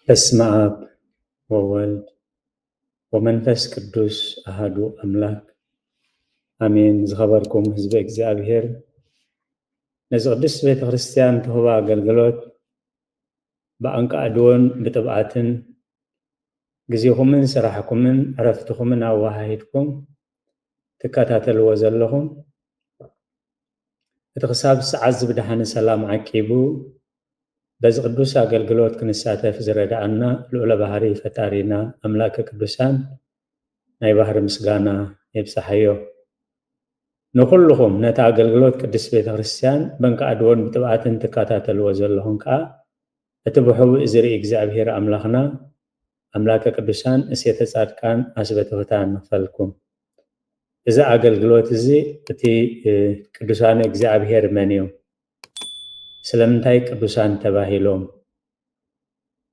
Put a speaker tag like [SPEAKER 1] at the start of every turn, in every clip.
[SPEAKER 1] በስመ አብ ወወልድ ወመንፈስ ቅዱስ አሐዱ አምላክ አሜን። ዝኸበርኩም ህዝበ እግዚአብሔር ነዚ ቅዱስ ቤተ ክርስቲያን ትህባ አገልግሎት ብኣንቃዕድዎን ብጥብዓትን ግዚኹምን ስራሕኩምን ዕረፍትኹምን ኣዋሃሂድኩም ትከታተልዎ ዘለኹም እቲ ክሳብ ሰዓት ዝብድሓነ ሰላም ዓቂቡ በዚ ቅዱስ አገልግሎት ክንሳተፍ ዝረዳአና ልዑለ ባህሪ ፈጣሪና አምላከ ቅዱሳን ናይ ባህሪ ምስጋና የብፅሐዮ። ንኩልኹም ነቲ አገልግሎት ቅዱስ ቤተ ክርስቲያን በንቃዕድዎን ብጥብዓትን ትከታተልዎ ዘለኹም ከዓ እቲ ብሕቡእ ዝርኢ እግዚአብሔር አምላኽና አምላከ ቅዱሳን እሴተ ጻድቃን አስበተ ንክፈልኩም። እዚ አገልግሎት እዚ እቲ ቅዱሳን እግዚአብሔር መን እዮም? ስለምንታይ ቅዱሳን ተባሂሎም?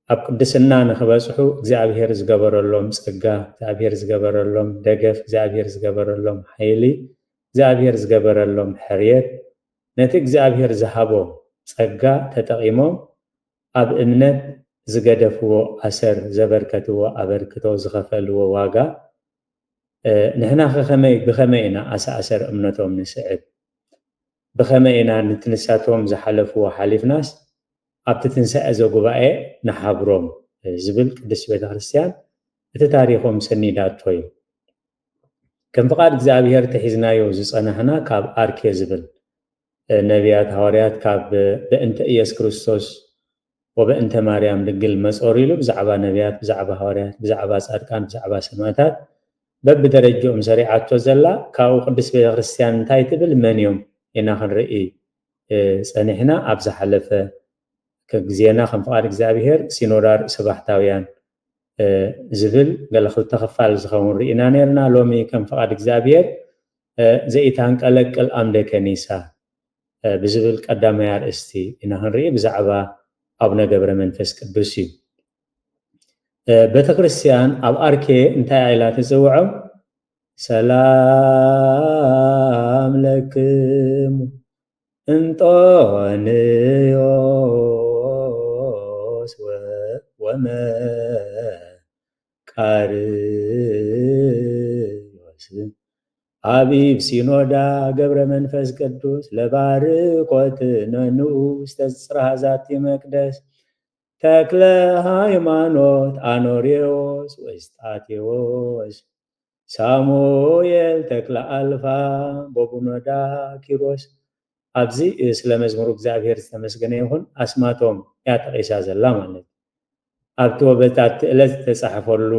[SPEAKER 1] ኣብ ቅድስና ንኽበፅሑ እግዚአብሔር ዝገበረሎም ጸጋ፣ እግዚአብሔር ዝገበረሎም ደገፍ፣ እግዚአብሔር ዝገበረሎም ሓይሊ፣ እግዚአብሔር ዝገበረሎም ሕርየት ነቲ እግዚአብሔር ዝሃቦ ጸጋ ተጠቂሞም ኣብ እምነት ዝገደፍዎ ኣሰር ዘበርከትዎ ኣበርክቶ ዝኸፈልዎ ዋጋ ንሕና ብኸመይ ኢና ኣሰር እምነቶም ንስዕብ? ብኸመይ ኢና ንትንሳቶም ዝሓለፍዎ ሓሊፍናስ ኣብቲ ትንሣኤ ዘጉባኤ ንሓብሮም ዝብል ቅዱስ ቤተ ክርስቲያን እቲ ታሪኾም ሰኒዳቶ እዩ። ከም ፍቃድ እግዚአብሔር ተሒዝናዮ ዝጸናሕና ካብ ኣርኬ ዝብል ነቢያት ሃዋርያት ካብ በእንተ ኢየሱስ ክርስቶስ ወበእንተ ማርያም ድንግል መጾር ኢሉ ብዛዕባ ነቢያት፣ ብዛዕባ ሃዋርያት፣ ብዛዕባ ጻድቃን፣ ብዛዕባ ሰማዕታት በብደረጅኦም ሰሪዓቶ ዘላ ካብኡ ቅዱስ ቤተ ክርስቲያን እንታይ ትብል መን እዮም ኢና ክንርኢ ጸኒሕና። ኣብ ዝሓለፈ ከግዜና ከም ፍቃድ እግዚአብሔር ሲኖዳር ሰባሕታውያን ዝብል ገለ ክልተ ክፋል ዝኸውን ርኢና ነርና። ሎሚ ከም ፍቃድ እግዚአብሔር ዘይተንቀለቅል ኣምደ ከኒሳ ብዝብል ቀዳማይ ኣርእስቲ ኢና ክንርኢ ብዛዕባ ኣቡነ ገብረ መንፈስ ቅዱስ እዩ። ቤተ ክርስቲያን ኣብ ኣርኬ እንታይ ኢላ ትፅውዖም? ሰላም ለክሙ እንጦንዮስ ወመቃርዮስ አቢብ ሲኖዳ ገብረ መንፈስ ቅዱስ ለባርኮት ነንኡስ ተጽርሐ ዛቲ መቅደስ ተክለ ሃይማኖት አኖሬዎስ ወስጣቴዎስ ሳሙኤል ተክለ አልፋ ቦቡኖዳ ኪሮስ። ኣብዚ ስለ መዝሙሩ እግዚአብሔር ዝተመስገነ ይኹን ኣስማቶም እያ ተቂሳ ዘላ ማለት ኣብቲ ወበታት ዕለት ተፃሕፈሉ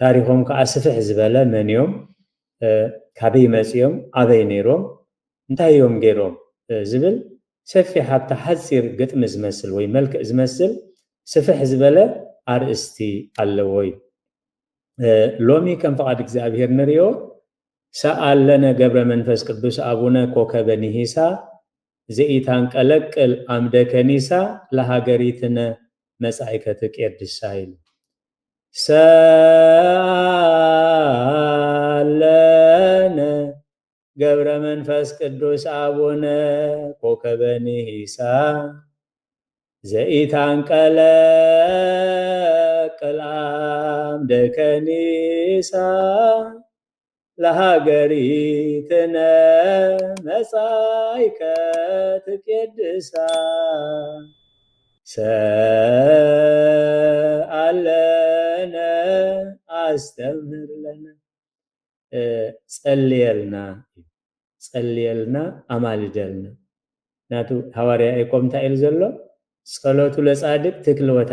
[SPEAKER 1] ታሪኾም ከዓ ስፍሕ ዝበለ መን እዮም፣ ካበይ መፂኦም፣ ኣበይ ነይሮም፣ እንታይ እዮም ገይሮም ዝብል ሰፊሕ ኣብታ ሓፂር ግጥሚ ዝመስል ወይ መልክዕ ዝመስል ስፍሕ ዝበለ ኣርእስቲ ኣለዎ እዩ። ሎሚ ከም ፍቃድ እግዚአብሔር ንሪኦ ሰአለነ ገብረ መንፈስ ቅዱስ አቡነ ኮከበ ኒሂሳ ዘይተንቀለቅል አምደ ከኒሳ ለሃገሪትነ መጻኢከት ቄርድሳ ኢሉ ሰአለነ ገብረ መንፈስ ቅዱስ አቡነ ኮከበ ኒሂሳ ዘይተንቀለቅል አምደ ከኒሳ ለሃገሪትነ መጻኢከት ቄድሳ ሰአለነ አስተምህር ለነ ጸልየልና አማልደልና ናቱ ሐዋርያ ኢቆም እንታይ ኢሉ ዘሎ? ጸሎቱ ለጻድቅ ትክልወት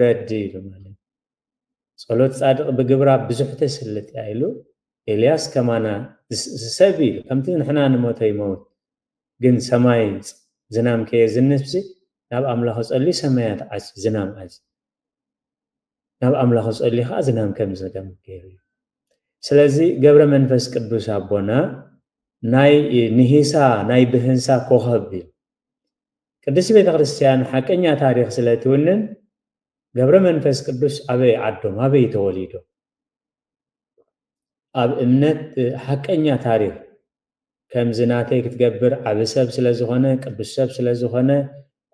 [SPEAKER 1] ረዲ ኢሉ ማለት ጸሎት ጻድቅ ብግብራ ብዙሕ ተስልጥ ኢሉ ኤልያስ ከማና ዝሰብ ኢሉ ከምቲ ንሕና ንሞተ ይመውት ግን ሰማይ ዝናም ከየዝንብሲ ናብ ኣምላኽ ጸልዩ ሰማያት ዓጽ ዝናም ዓጽ ናብ ኣምላኽ ጸልዩ ከዓ ዝናም ከም ዘደም ገይሩ። ስለዚ ገብረ መንፈስ ቅዱስ ኣቦና ናይ ንሂሳ ናይ ብህንሳ ኮኸብ እዩ። ቅዱስ ቤተ ክርስቲያን ሓቀኛ ታሪክ ስለትውንን ገብረ መንፈስ ቅዱስ ኣበይ ዓዶም ኣበይ ተወሊዶም ኣብ እምነት ሓቀኛ ታሪክ ከም ዝናተይ ክትገብር ዓብ ሰብ ስለዝኾነ ቅዱስ ሰብ ስለዝኾነ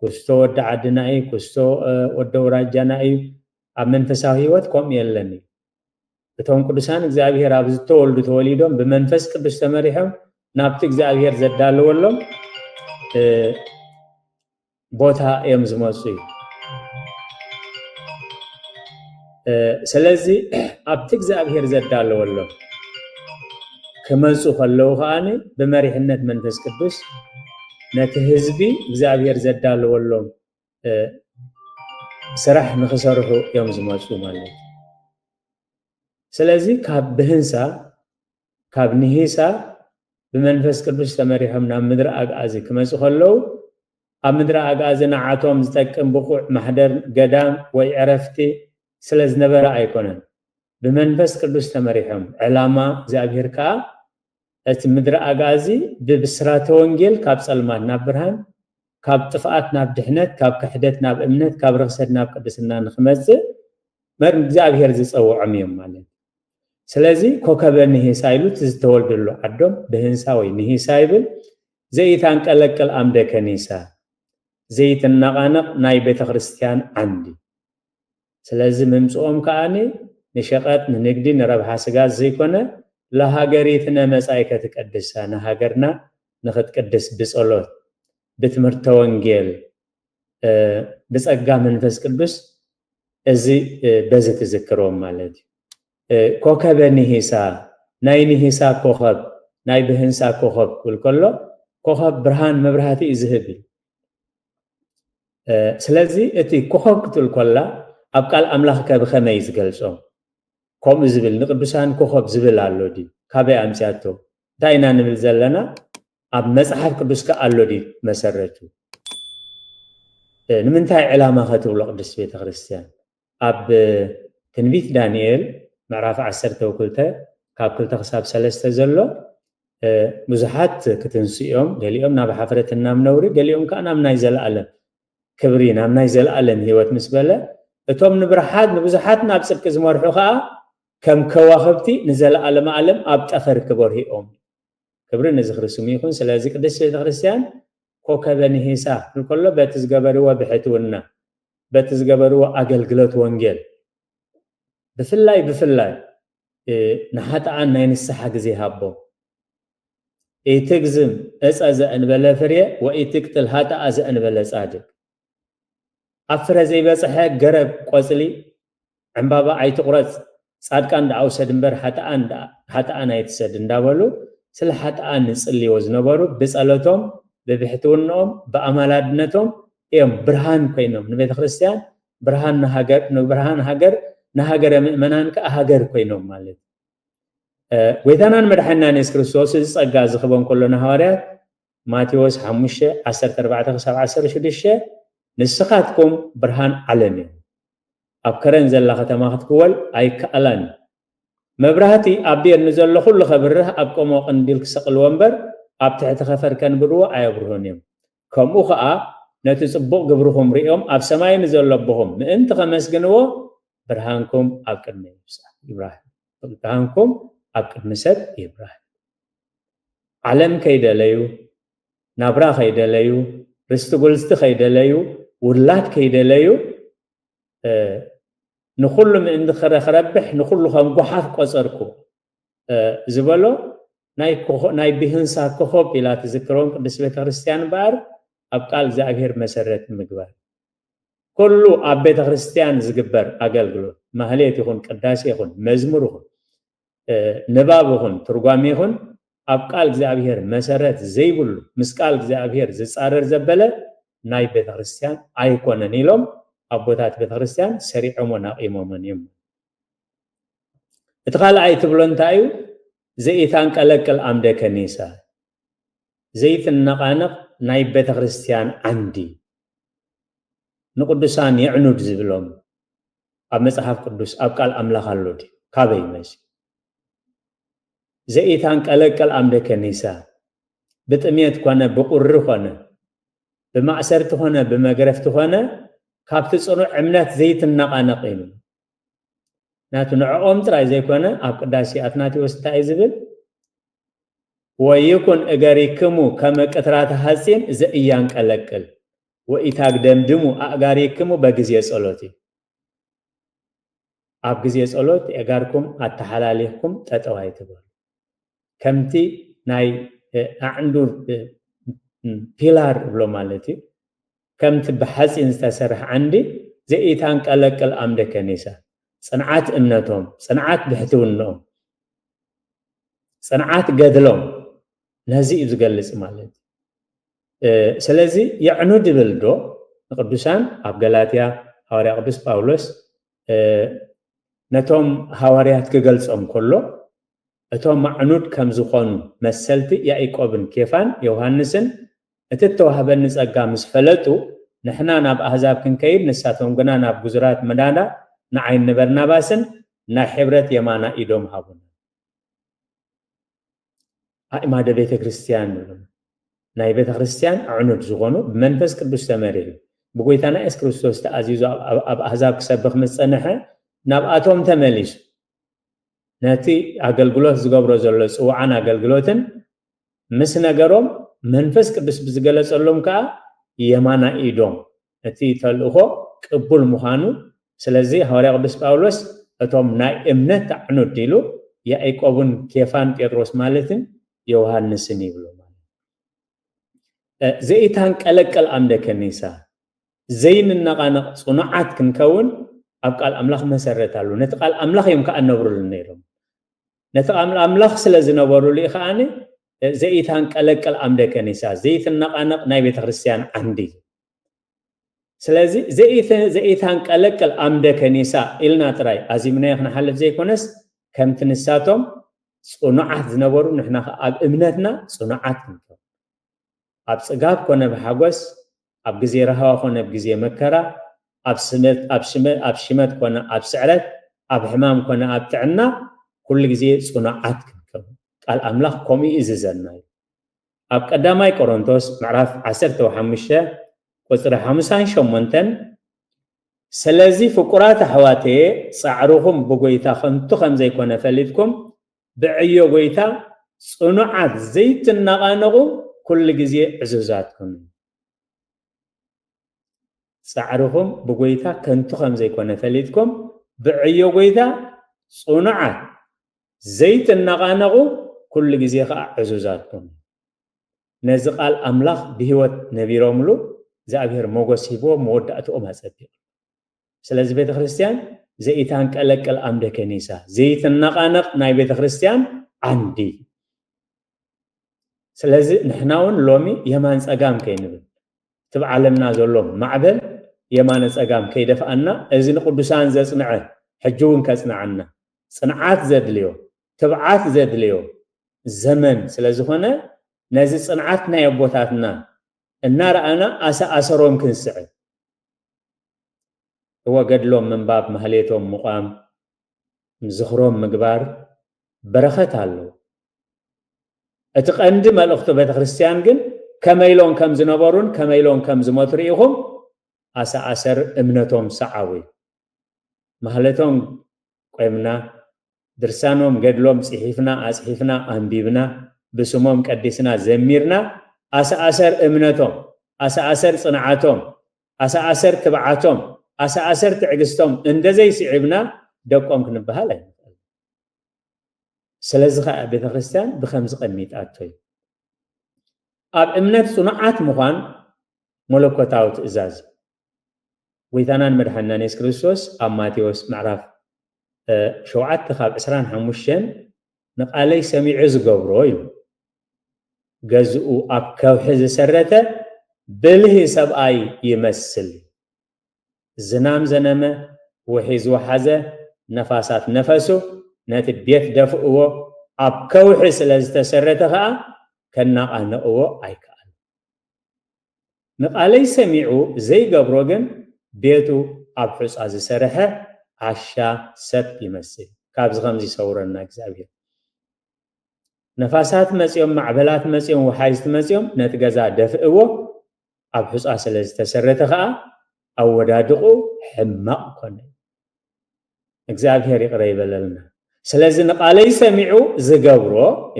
[SPEAKER 1] كستو ود عدناي كستو ود وراجناي اب منفساዊ ህይወት ቆም የለኒ እቶም ቅዱሳን እግዚአብሔር አብዝቶ ወልዱ ተወሊዶም በመንፈስ ቅዱስ ተመሪሖም ናብቲ እግዚአብሔር ዘዳለወሎም ቦታ እዮም ዝመጹ ስለዚ ኣብቲ እግዚአብሔር ዘዳለወሎም ከመጹ ከለው ኻኒ በመሪሕነት መንፈስ ቅዱስ ነቲ ህዝቢ እግዚአብሔር ዘዳለወሎም ስራሕ ንኽሰርሑ እዮም ዝመጹ ማለት ስለዚ ካብ ብህንሳ ካብ ንሂሳ በመንፈስ ቅዱስ ተመሪሖም ናብ ምድሪ ኣግዓዚ ክመጹ ከለው ኣብ ምድሪ ኣግዓዚ ንዓቶም ዝጠቅም ብቁዕ ማሕደር ገዳም ወይ ዕረፍቲ ስለዝነበረ ኣይኮነን በመንፈስ ቅዱስ ተመሪሖም ዕላማ እግዚአብሔር ከዓ እቲ ምድሪ ኣግዓዚ ብብስራተ ወንጌል ካብ ጸልማት ናብ ብርሃን ካብ ጥፍኣት ናብ ድሕነት ካብ ክሕደት ናብ እምነት ካብ ርክሰት ናብ ቅድስና ንኽመጽእ መር እግዚአብሔር ዝጸውዖም እዮም ማለት ስለዚ ኮከበ ንሂሳ ኢሉት ዝተወልደሉ ዓዶም ብህንሳ ወይ ንሂሳ ይብል ዘይታንቀለቀል አምደ ከኒሳ ዘይትናቃነቅ ናይ ቤተ ክርስቲያን ዓንዲ ስለዚ ምምጽኦም ከኣኒ ንሸቐጥ ንንግዲ ንረብሓ ስጋ ዘይኮነ ለሃገሪትነ መጻእከ ትቀድሳ ንሃገርና ንኽትቀድስ ብጸሎት بتمرت وانجيل بጸጋ መንፈስ ቅዱስ እዚ በዚ ተዘክሮም ማለት ኮከበ ንሂሳ ናይ ንሂሳ ኮኸብ ናይ ብህንሳ ኮኸብ ኩልከሎ ኮኸብ ብርሃን መብራህቲ ይዝህብ ስለዚ እቲ ኮኸብ ክትል ኮላ ኣብ ቃል ኣምላኽ ከብኸመይ ዝገልጾም ከምኡ ዝብል ንቅዱሳን ኮኸብ ዝብል ኣሎ ዲ ካበይ ኣምጽያቶ ታይና ንብል ዘለና ኣብ መጽሐፍ ቅዱስ ከኣሎ ዲ መሰረቱ ንምንታይ ዕላማ ከተብሎ ቅዱስ ቤተ ክርስቲያን ኣብ ትንቢት ዳንኤል ምዕራፍ 12 ካብ 2 ክሳብ 3 ዘሎ ብዙሓት ክትንስኦም ገሊኦም ናብ ሓፍረት ናብ ነውሪ ገሊኦም ከዓ ናብ ናይ ዘለዓለም ክብሪ ናብ ናይ ዘለዓለም ህይወት ምስ በለ እቶም ንብርሃት ንብዙሓት ናብ ጽድቂ ዝመርሑ ከዓ ከም ከዋኽብቲ ንዘለዓለም ዓለም ኣብ ጠፈር ክበርሂኦም ክብሪ ንዝኽርስም ይኹን ስለዚ ቅዱስ ቤተ ክርስቲያን ኮከበ ንሂሳ ኩሉ በቲ ዝገበርዎ ብሕትውና በቲ ዝገበርዎ ኣገልግሎት ወንጌል ብፍላይ ንሓጣን ናይ ንስሓ ግዜ ሃቦ ኢትግዝም እፀ ዘእንበለ ፍርየ ወኢትቅትል ሃጣ ዘእንበለ ጻድቅ ኣፍረ ዘይበጽሐ ገረብ ቆጽሊ ዕምባባ ኣይትቁረጽ ጻድቃን ዳውሰድ እምበር ሃጣን ኣይትሰድ እንዳበሉ ስለ ሃጣን ንጽልይዎ ዝነበሩ ብጸሎቶም በብሕትውናኦም በኣማላድነቶም እዮም ብርሃን ኮይኖም ንቤተ ክርስቲያን ብርሃን ንሃገር ንብርሃን ሃገር ንሃገረ ምእመናን ከዓ ሃገር ኮይኖም ማለት ጎይታናን መድኃኒትና ኢየሱስ ክርስቶስ ዝጸጋ ዝኽቦም ከሎና ሐዋርያት ማቴዎስ 5:14-16 ንስኻትኩም ብርሃን ዓለም እዩ ኣብ ከረን ዘላ ከተማ ክትክወል ኣይከኣላን መብራህቲ ኣብ ቤር ንዘሎ ኩሉ ኸብርህ ኣብ ቆሞ ቅንዲል ክሰቕልዎ እምበር ኣብ ትሕቲ ኸፈር ከንብርዎ ኣየብርሆን እዮም ከምኡ ከዓ ነቲ ጽቡቕ ግብርኹም ሪኦም ኣብ ሰማይ ንዘሎ ኣቦኹም ምእንቲ ኸመስግንዎ ብርሃንኩም ኣብ ቅድሚ ይብራህ ብርሃንኩም ኣብ ቅድሚ ሰብ ይብራህ ዓለም ከይደለዩ ናብራ ከይደለዩ ርስቲ ጉልስቲ ከይደለዩ ውላት ከይደለዩ ንኹሉ ምእንቲ ክረብሕ ንኹሉ ከም ጓሓፍ ቆጸርኩ ዝበሎ ናይ ብህንሳ ኮኸብ ኢላ ትዝክሮም ቅዱስ ቤተ ክርስቲያን በኣር ኣብ ቃል እግዚአብሔር መሰረት ምግባር ኩሉ ኣብ ቤተ ክርስቲያን ዝግበር ኣገልግሎት ማህሌት ይኹን ቅዳሴ ይኹን መዝሙር ይኹን ንባብ ይኹን ትርጓሜ ይኹን ኣብ ቃል እግዚአብሔር መሰረት ዘይብሉ ምስ ቃል እግዚአብሔር ዝጻረር ዘበለ ናይ ቤተ ክርስቲያን ኣይኮነን ኢሎም ኣቦታት ቤተ ክርስቲያን ሰሪዖም ናቂሞምን እዮም እቲ ካልኣይ ትብሎ እንታይ እዩ ዘይታንቀለቅል አምደ ከኒሳ ዘይትነቃነቅ ናይ ቤተ ክርስቲያን ዓንዲ ንቅዱሳን ይዕኑድ ዝብሎም ኣብ መጽሐፍ ቅዱስ ኣብ ቃል ኣምላኽ ኣሎ ዲ ካበይ መሲ ዘይታንቀለቅል አምደ ከኒሳ ብጥሜት ኮነ ብቁሪ ኮነ ብማዕሰርቲ ኮነ ብመግረፍቲ ኮነ ካብቲ ጽኑዕ እምነት ዘይትነቃነቅ እዩ ናቱ ንዕኦም ጥራይ ዘይኮነ ኣብ ቅዳሴ ኣትናቴዎስ እንታይ ዝብል ወይኩን እገሪክሙ ከመ ቅትራተ ሐጺን ዘእያንቀለቅል وإتاقدمدمو أقاريكمو بغزي صلوتي أب غزي صلوت أقاركم أتحلاليكم تتواي تبال كمتي ناي أعندور بيلار بلو مالتي كمت بحسين استسرح عندي زي إتانك ألك الأمد كنيسة صنعات امنتهم صنعات بحثونهم صنعات قدلهم نهزي يزقلس مالت سلازي يعنود بلدو قدوسان اب غلاطيا حواريا قدوس باولوس نتوم حواريات كغلصهم كله اتوم معنود كم زخون مسلتي يعقوبن كيفان يوحنسن اتتوهبن صقا مسفلطو نحنا ناب احزاب كنكيد نساتهم غنا ناب غزرات مدانا نعين برناباسن نا حبرت يمانا ايدوم هابون أئمة بيت كريستيان ناي بيت كريستيان عنود زغونو بمنفس قدوس تمريل بقويتانا اس كريستوس تأزيزو اب احزاب كسبخ مصنحه ناباتهم تمليس ناتي اغلغلوت زغبرو زلو صوعان اغلغلوتن مس نغروم منفس قدوس بزغلصلوم كا يمانا ايدوم نتي تلخو قبول مخانو سلازي حواري قدوس باولوس اتوم ناي امنت عنود ديلو يعقوبن كيفان بيتروس مالتن يوحنسن يبلو زيتان قلقل امد كنيسه زين النقانق صنعات كنكون ابقال املاح مسرتالو نتقال املاح يمكن انبرل نيرم نتقال املاح سلازنبرو لي خاني زيتان قلقل امد كنيسه زيت النقانق ناي بيت كريستيان عندي سلازي زيتان قلقل امد كنيسه إلنا تراي ازيمنا يخنا حلف زي كونس كم تنساتهم صنعات زنبرو نحنا اب امنتنا صنعات كنكون اب صغاب كونه بحغوس اب غزي رهوا كونه بغزي مكرا اب شمت كونه اب سعرت اب حمام كونه اب تعنا كل غزي صنعات كنكون قال املاح كومي اززنا اب قداماي قرنطوس معرف 15 قصر 58 سلازي فقرات حواتي صعرهم بغويتا خنتو خمزي كونه فليتكم بعيو غويتا صنعات زيت النقانقو كل جزء عزوزاتكم سعرهم بقويتا كنتو خمزي كونه فليتكم بعيو قويتا صنعات زيت النقانقو كل جزء عزوزاتكم نزقال أملاخ بهوت نبي رملو زابير موغوس هيبو مودعتو أمهزبير سلاز بيت خريستيان زيتان كالك الأمد كنيسة زيت النقانق ناي بيت خريستيان عندي سلازي نحناون لومي يمان صقام كينبل تبع عالمنا زلوم معبل يمان صقام كيدفعنا ازين قدوسان زصنعه حجون كصنعنا صنعات زدليو تبعات زدليو زمن سلازي هنا نازي صنعاتنا يبوتاتنا النار انا اسروم كنسعد هو قدلوم من باب مهليتهم مقام مزخروم مقبار بركات الله اتقند مالخت بيت كريستيان جن كميلون كم زنبرون كميلون كم زمطريهم اسر امنتهم سعوي مهلتهم قيمنا درسانهم قدلوم صحيفنا اصحيفنا انبيبنا بسمهم قدسنا زميرنا اسر امنتهم اسر صنعاتهم اسر تبعاتهم اسر تعقستهم اندزي سعبنا دقوم كنبهاله سلازخ بيت كريستيان بخمس قميت اتوي اب امنت صنعات مخان ملكوتاو تزاز ويتانان مدحنا نيس كريستوس ام ماتيوس معرف شوعت خاب 25 نقالي سميع زغبروي غزو اب كوحز سرته بله سباي يمثل زنام زنمه وحيز وحزه نفاسات نفسه نات بيت دفعو اب كوح سلازتسرتها كنا انقو ايكال نقالي سميعو زي غبروغن بيتو اب حص از سرحه عشا سب يمثل كابز خمزي صورنا اغزابير نفاسات مسيوم معبلات مسيوم وحايزت مسيوم نتغزا دفعو اب حص سلازتسرتها او ودادقو حماق كون اغزابير يقريب لنا سلازي نقالي سميعو زغبرو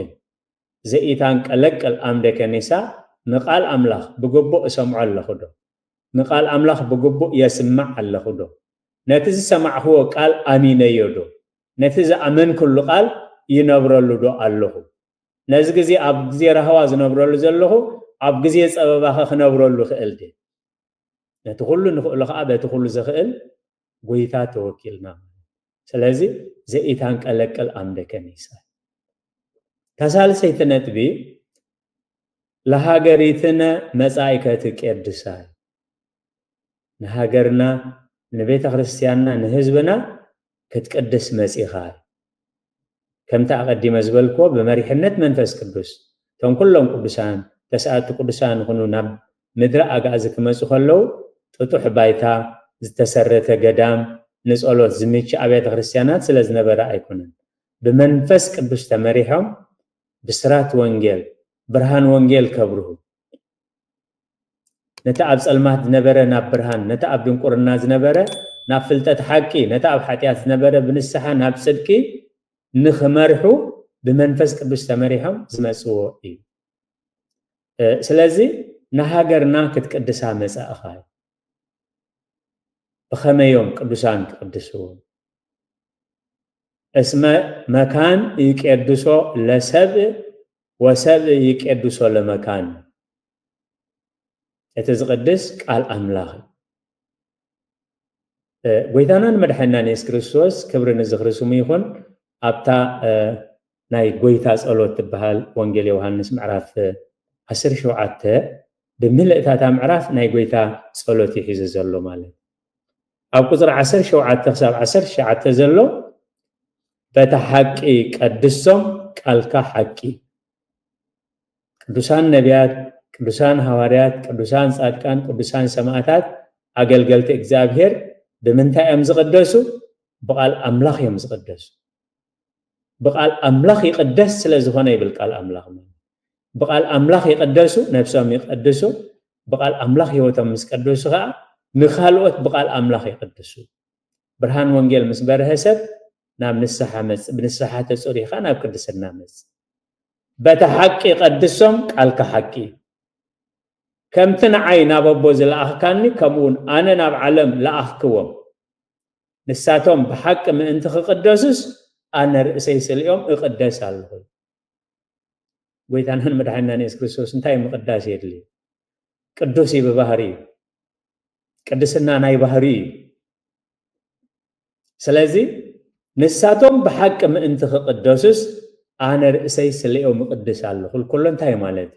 [SPEAKER 1] زيتان قلق الامد كنيسا نقال املاح بغبو اسمع الله خدو نقال أملاخ بقبو يسمع الله خدو نتز سمع هو قال أمين يدو نتز أمن كل قال ينبر له الله نزغزي أبغزي رهواز نبر له زله أبغزي سببها خنبر له خلدي نتقول نقول لك أبى تقول زخيل قويتا توكلنا سلازي زي تانك ألك الأمر كنيسة كسال سيتنت بي لهاجريتنا مسايكة كردساي نهاجرنا نبيت خريستياننا نهزبنا كتقدس مسيخاي كم تقدم زبلكو بمريحنت منفس قدوس تم كلهم قدسان تسعات قدسان خنونا مدر أغازك مسخلو تطح بايتا تسرت قدام نسألوت زميتش أبيات خريستيانات سلز نبرا أيكونن بمنفس قدوس تمريحهم بسرات وانجيل برهان وانجيل كبره نتعب سلمات نبره ناب برهان نتعب بنقرنا زنبره ناب فلتت حقي نتعب حتيات زنبره بنسحا ناب صدقي نخمرحو بمنفس قدوس تمريحهم زمسو اي سلازي نهاجرنا كتقدسها مساء خاي بخما يوم قدسان تقدسو اسم مكان يقدسو لسبع وسبع يقدسو لمكان اتزقدس قال املاح ويتانان مدحنا نيس كريستوس كبر نزخرسو يكون ابتا ناي غويتا صلوت تبحال وانجيل يوحنس معراف 10 شوعته بملئتاتا معراف ناي غويتا صلوت يحيز زلو مالك أو قصر 10 شوعته حساب 10 شوعته زلو بتحقي قدسهم قالك حقي قدسان نبيات قدسان حواريات قدسان صادقان قدسان سماعات اغلغلت እግዚአብሔር በመንታይ አምዝቀደሱ በቃል አምላክ ያምዝቀደሱ በቃል አምላክ ይቀደስ ስለዝሆነ ይብል ቃል አምላክ ማለት በቃል አምላክ ይቀደሱ ነፍሳም ይቀደሱ በቃል አምላክ ህይወታም ይቀደሱ ንኻልኦት በቃል አምላክ ይቀደሱ ብርሃን ወንጌል ምስበረ ህሰብ ናብ ንስሐ መጽ ብንስሐ ተጽሪኻ ናብ ቅድስና መጽ بتحقي قدسهم قالك حقي كم تنعي نابو زلاخكاني كمون انا ناب علم لاخكوم نساتهم بحق من انت قدسس انا رئيسي اليوم اقدس الله ويتانن مدحنا نيس كريستوس انتي مقداس يدلي قدوسي ببحري قدسنا ناي بحري سلازي نساتهم بحق من انت قدسس أنا رئيسي سليو مقدس الله كل انتهي مالت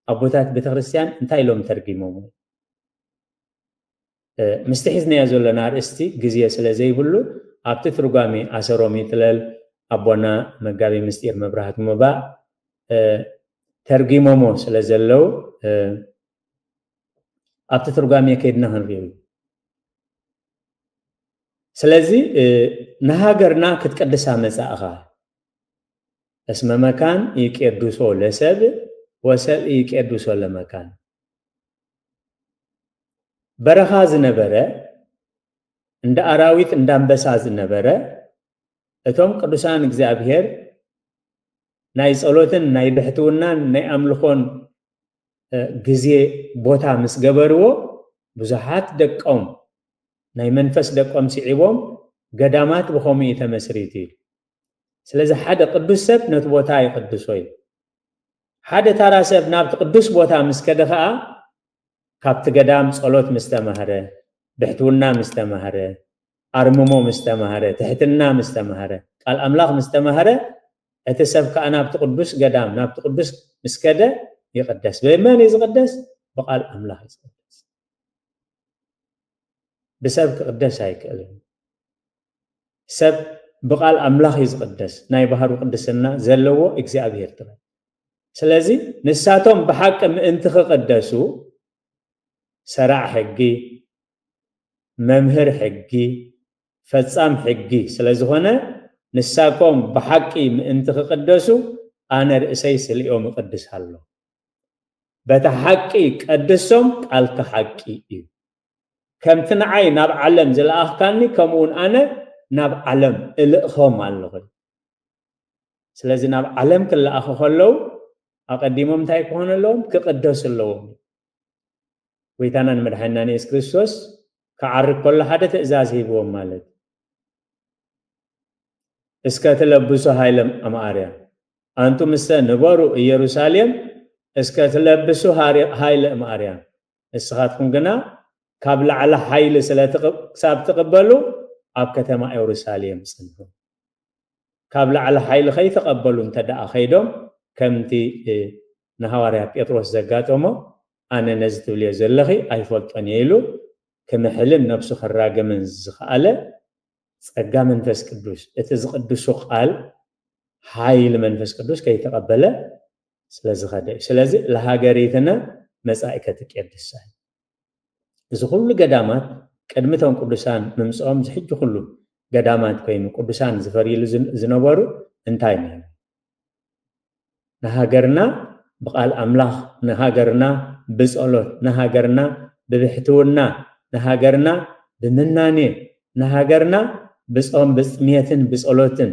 [SPEAKER 1] أبوتات بيت كريستيان انتهي لهم ترجمهم مستحيزني يزول لنا رئيستي جزية سلازي بلو أبت ترجمي أسرومي تلال أبونا مقابي مستير مبراهات مبا ترجمهم سلازلو أبت ترجمي كيدنا هنريو سلازي نهاجرنا كتقدسها مساءها اسم مكان يقدسو لسب وسب يقدسو لمكان برخاز نبره عند اراويت عند انبساز نبره اتوم قدسان እግዚአብሔር ናይ ጸሎትን ናይ ድሕትውናን ናይ አምልኾን ግዜ ቦታ ምስገበርዎ ብዙሓት ደቆም ናይ መንፈስ ደቆም ሲዒቦም ገዳማት ብኸመይ ተመስሪት እዩ ስለዚህ ሓደ ቅዱስ ሰብ ነት ቦታ ይቅድሶይ ሓደ ታራ ሰብ ናብቲ ቅዱስ ቦታ ምስከደኻ ካብቲ ገዳም ጸሎት ምስተማህረ ድሕትውና ምስተማህረ አርምሞ ምስተማህረ ትሕትና ምስተማህረ ቃል አምላክ ምስተማህረ እቲ ሰብ ከዓ ናብቲ ቅዱስ ገዳም ናብቲ ቅዱስ ምስከደ ይቅደስ በመን ይዝቅደስ በቃል አምላክ ይዝቅደስ بسب قدس አይከለም ሰብ بقال أملاخ يزقدس ناي بحر قدسنا زلوا እግዚአብሔር ተረ ስለዚህ ንሳቶም በሐቅ እንት ተቀደሱ ሰራዕ ሕጊ መምህር ሕጊ ፈጻም ሕጊ ስለዝኾነ ንሳቆም በሐቂ እንት ተቀደሱ አነ ርእሰይ ስልዮም ቅድሳለሁ በተሐቂ ቀድሶም ቃልከ ሐቂ እዩ ከምትንዓይ ናብ ዓለም ዝለኣኽካኒ ከምኡን አነ ናብ ዓለም እልእኾም ኣለኹ ስለዚህ ናብ ዓለም ክለኣኹ ከለው ኣቀዲሞም እንታይ ክኾኑ ኣለዎም ክቅደሱ ኣለዎም ويتانا مدحنا نيس كريستوس كعرق كل حدا تأزاز هيبوهم مالت اسكتلبسوا هايلم أماريا أنتم نبروا يروساليم اسكتلبسوا هايل أماريا اسخاتكم جنا قبل على حيل ساب تقبلوا أب كتما يروساليم سنهم قبل على حيل خي تقبلوا انتدأ خيدهم كمتي نهاريا بيطروس زقاتهم أنا نزلت لي زلخي أيفولت أنيلو كمحلم نفسه خراج من زخالة ጸጋ መንፈስ ቅዱስ እትዝቅዱስ ቃል ኃይል መንፈስ ቅዱስ ከይተቀበለ ስለዚህ ለሀገሪትና መጻኢከ ትቀድሳይ እዚ ሁሉ ገዳማት ቅድምቶም ቅዱሳን ምምጾም ዝሕጅ ሁሉ ገዳማት ኮይኑ ቅዱሳን ዝፈሪሉ ዝነበሩ እንታይ ነው ንሃገርና በቃል አምላኽ ንሃገርና ብጸሎት ንሃገርና በብሕትውና ንሃገርና ብምናኔ ንሃገርና بصوم بصميتن بصلوتن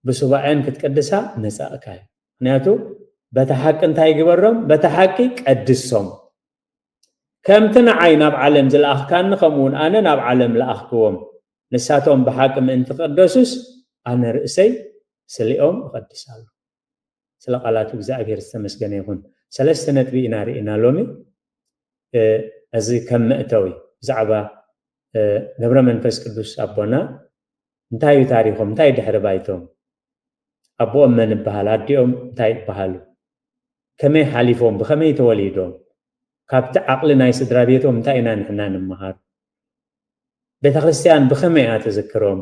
[SPEAKER 1] بسبعين كتقدسا نساكاي نياتو بتحق انتاي غبرم بتحقي قدسهم كمتن عين اب عالم زلاخ كان خمون انا ناب عالم لاخكم نساتهم بحق من تقدسوس انا رئسي سليوم قدسالو سلقالاتو እግዚአብሔር ተመስገነ ይሁን ሰለስተ ነጥቢ ኢና ሎሚ እዚ ከመእተዊ ዛዕባ ገብረ መንፈስ ቅዱስ አቦና እንታይ ታሪኾም እንታይ ድሕረ ባይቶም አቦ መን በሃል አዲኦም እንታይ በሃሉ ከመይ ሓሊፎም ብከመይ ተወሊዶም ካብቲ ዓቅሊ ናይ ስድራ ቤቶም እንታይ ኢና ንሕና ንመሃር ቤተክርስትያን ብከመይ ኣተዘክሮም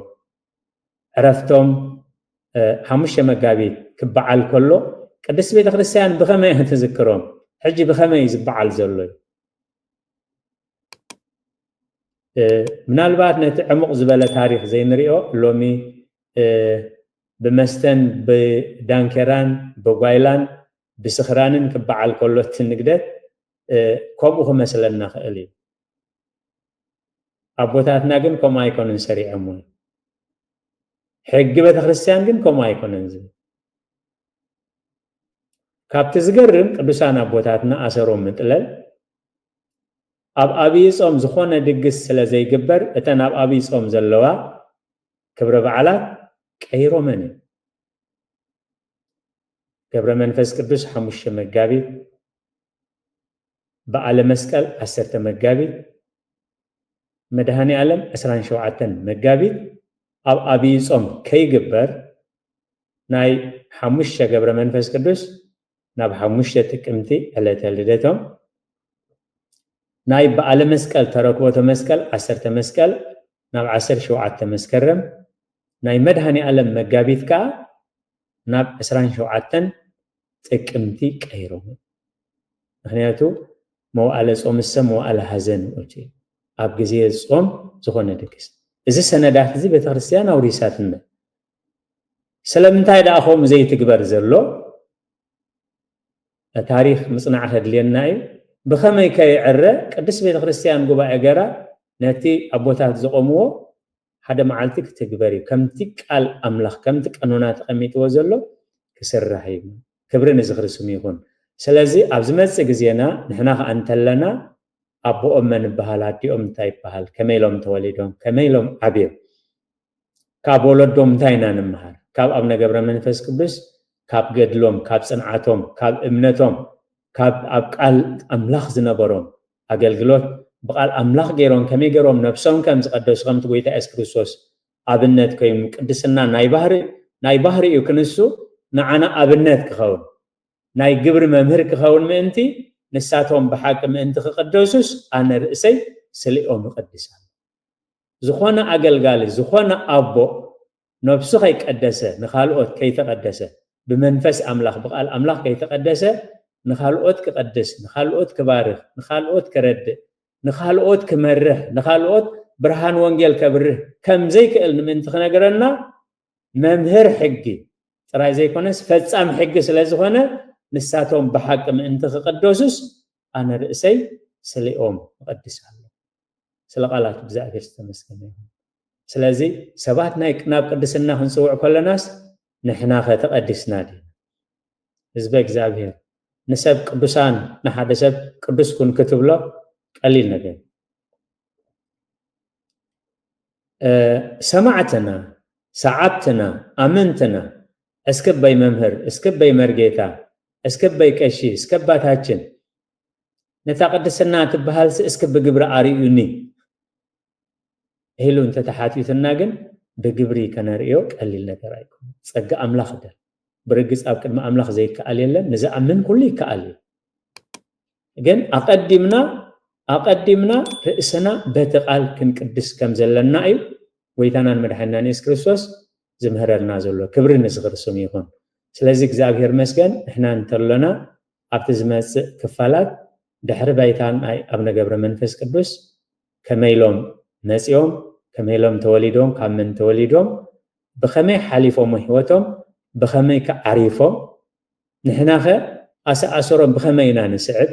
[SPEAKER 1] ዕረፍቶም ሓሙሽተ መጋቢት ክበዓል ከሎ ቅድስት ቤተክርስትያን ብከመይ ኣተዘክሮም ሕጂ ብከመይ ዝበዓል ዘሎ ምናልባት ነቲ ዕሙቕ ዝበለ ታሪክ ዘይንሪኦ ሎሚ ብመስተን ብዳንከራን ብጓይላን ብስኽራንን ክበዓል ከሎ ትንግደት ከምኡ ክመስለና ክእል እዩ ኣቦታትና ግን ከምኡ ኣይኮነን ሰሪዖም ወይ ሕጊ ቤተክርስትያን ግን ከምኡ ኣይኮነን ዝብል ካብቲ ዝገርም ቅዱሳን ኣቦታትና ኣሰሮም ምጥለል ኣብ ኣብይ ጾም ዝኾነ ድግስ ስለ ዘይግበር እተን ኣብ ኣብይ ጾም ዘለዋ ክብረ በዓላት ቀይሮመን ገብረ መንፈስ ቅዱስ 5 መጋቢት በዓለ መስቀል 10 መጋቢት መድኃኔ ዓለም 27 መጋቢት ኣብ ኣብይ ጾም ከይግበር ናይ 5 ገብረ መንፈስ ቅዱስ ናብ 5 ጥቅምቲ ዕለተ ልደቶም ናይ በዓለ መስቀል ተረክቦተ መስቀል 10 መስቀል ናብ 17 መስከረም ናይ መድኃኔ ዓለም መጋቢት ካ ናብ 27 ጥቅምቲ ቀይሮም ምክንያቱ መዋዕለ ጾም መዋዕለ ሐዘን ወጪ ኣብ ግዜ ጾም ዝኾነ ድግስ እዚ ሰነዳት እዚ ቤተክርስትያን አውሪሳትና ስለምንታይ ዳኹም ዘይትግበር ዘሎ ታሪክ ምጽናዕ ከድልየና እዩ بخمي كي عرّة قدس بيت خريستيان قبا اقرا نتي ابوتات زقومو حدا معالتك تكبري كم تقال املاخ كم تقانونات قميت وزلو كسرحي كبرن زخرسوم يكون سلازي ابزمص غزينا نحنا انتلنا ابو امن بحالاتي امتاي بحال كميلوم توليدوم كميلوم ابيو كابولدوم تاينا نمحر كاب ابن ገብረ መንፈስ ቅዱስ ካብ ገድሎም ካብ ጽንዓቶም ካብ እምነቶም ካብ አብቃል አምላኽ ዝነበሮም አገልግሎት በቃል አምላኽ ገይሮም ከመይ ገይሮም ነፍሶም ከም ዝቀደሱ ከምቲ ጎይታ ኢየሱስ ክርስቶስ አብነት ኮይኑ ቅድስና ናይ ባህሪ እዩ ክንሱ ንዓና አብነት ክኸውን ናይ ግብሪ መምህር ክኸውን ምእንቲ ንሳቶም ብሓቂ ምእንቲ ክቅደሱስ አነ ርእሰይ ስሊኦም ይቅድሳል ዝኾነ አገልጋሊ ዝኾነ አቦ ነፍሱ ከይቀደሰ ንኻልኦት ከይተቀደሰ ብመንፈስ አምላኽ በቃል አምላኽ ከይተቀደሰ نخالقوت كقدس نخالقوت كبارخ نخالقوت كرد نخالقوت كمرح نخالقوت برهان وانجيل كبره كم زي كقلن من تخنقرنا ممهر حقي ترى زي كونس فتصام حقي سلازخونه نساتهم بحق من انت قدوسس انا رئسي سليوم قدس الله سلقالات بزاف تمسكن سلازي سبات نايك ناب قدسنا هنسوع كل الناس نحنا تقدسنا دي حزب እግዚአብሔር نسب قدسان نحد سب قدس كن كتب له قليل نجم سمعتنا سعبتنا أمنتنا اسكبي ممهر اسكبي مرجيتا اسكبي كشي اسكباتاتشن نتقدسنا تبهال اسكب بجبر عريوني هلو انت تحاتيثنا جن بجبري كناريو قليل ነገር አይኩም ጸጋ አምላክ ደ برجس اب قدم አምላክ زي كال يله نزا امن كل كال ግን አቀድምና رئسنا بتقال كن قدس كم زلنا اي ويتانان مدحنا ኢየሱስ ክርስቶስ زمهرنا زلو كبر نسغر سم يكون ስለዚህ እግዚአብሔር መስገን احنا እንተለና አብትዝመጽ ክፋላት ድሕሪ ባይታን አይ አብነ ገብረ መንፈስ ቅዱስ ከመይሎም መጽዮም ከመይሎም ተወሊዶም ካመን ተወሊዶም በኸመይ ሓሊፎም ህይወቶም በኸመይ ከዓሪፎም ንሕናኸ ኣሰሮም በኸመይና ንስዕብ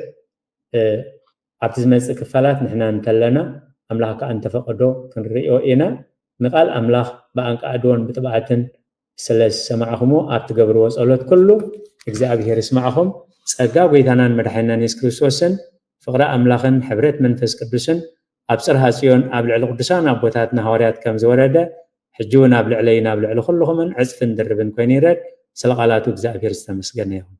[SPEAKER 1] አብትዝመጽ ክፋላት ንሕና እንተለና አምላክ አንተ ፈቅዶ ክንሪኦ ኢና ንቃል አምላክ በአንቃ አድወን ብጥባዓትን ስለሰማዕኹሞ አትገብርዎ ጸሎት ኩሉ እግዚአብሔር ይስማዕኹም ጸጋ ጎይታናን መድኃኒናን ኢየሱስ ክርስቶስን ፍቅረ አምላኽን ሕብረት መንፈስ ቅዱስን ኣብ ጽርሐ ጽዮን ኣብ ልዕሊ ቅዱሳን ኣቦታትና ሐዋርያት ከም ዝወረደ ሕጂውን ኣብ ልዕለይና ኣብ ልዕሊ ኩልኹምን ዕጽፍን ድርብን ኮይኑ ይረድ ስለ ቃላቱ እግዚአብሔር ዝተመስገነ ይሁን